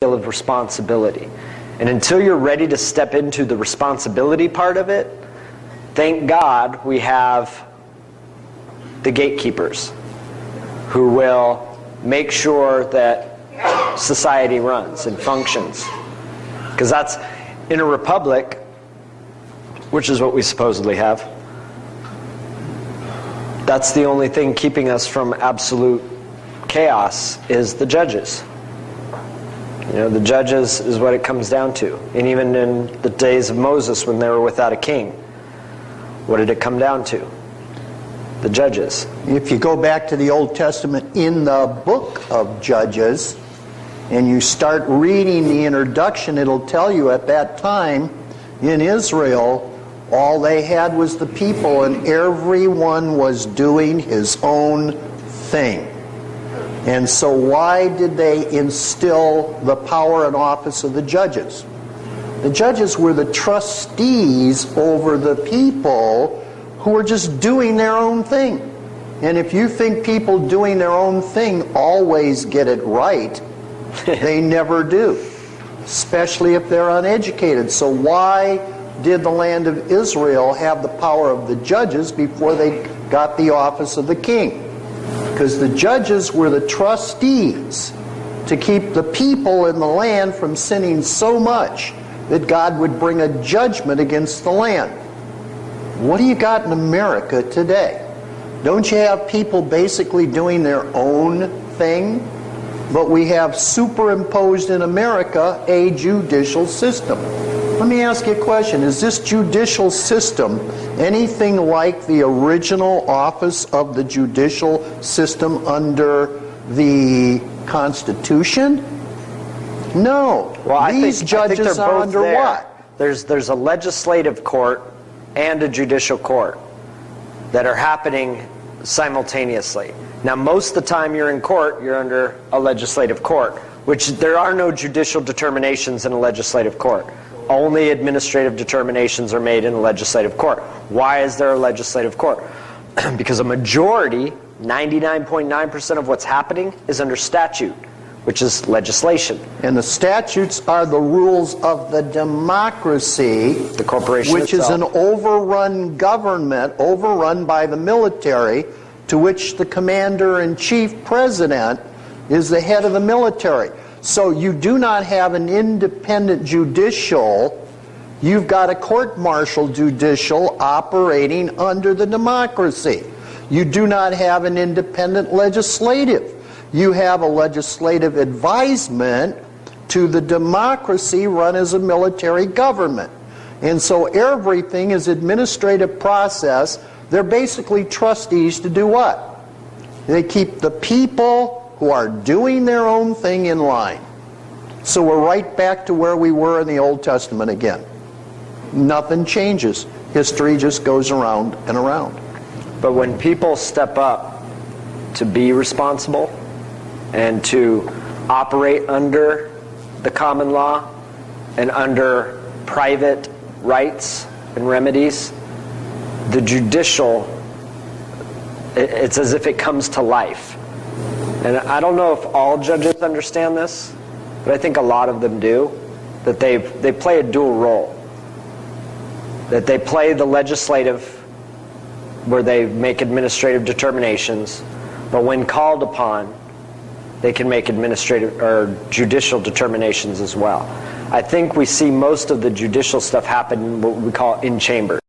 deal of responsibility. And until you're ready to step into the responsibility part of it, thank God we have the gatekeepers who will make sure that society runs and functions. Because that's, in a republic, which is what we supposedly have, that's the only thing keeping us from absolute chaos is the judges. You know, the judges is what it comes down to. And even in the days of Moses when they were without a king, what did it come down to? The judges. If you go back to the Old Testament in the book of Judges, and you start reading the introduction, it'll tell you at that time in Israel, all they had was the people, and everyone was doing his own thing. And so why did they instill the power and office of the judges? The judges were the trustees over the people who were just doing their own thing. And if you think people doing their own thing always get it right, they never do, especially if they're uneducated. So why did the land of Israel have the power of the judges before they got the office of the king? Because the judges were the trustees to keep the people in the land from sinning so much that God would bring a judgment against the land. What do you got in America today? Don't you have people basically doing their own thing? But we have superimposed in America a judicial system. Let me ask you a question. Is this judicial system anything like the original office of the judicial system under the Constitution? No. Well, These judges are under what? There's a legislative court and a judicial court that are happening simultaneously. Now, most of the time you're in court, you're under a legislative court, which there are no judicial determinations in a legislative court. Only administrative determinations are made in a legislative court. Why is there a legislative court? Because a majority, 99.9% of what's happening is under statute, which is legislation. And the statutes are the rules of the democracy, the corporation which itself. is an overrun government, overrun by the military, to which the commander-in-chief president is the head of the military. So you do not have an independent judicial, you've got a court-martial judicial operating under the democracy. You do not have an independent legislative. You have a legislative advisement to the democracy run as a military government. And so everything is administrative process. They're basically trustees to do what? They keep the people who are doing their own thing in line. So we're right back to where we were in the Old Testament again. Nothing changes. History just goes around and around. But when people step up to be responsible and to operate under the common law and under private rights and remedies, the judicial, it's as if it comes to life. And I don't know if all judges understand this, but I think a lot of them do, that they play a dual role. That they play the legislative, where they make administrative determinations, but when called upon, they can make administrative or judicial determinations as well. I think we see most of the judicial stuff happen in what we call in chambers.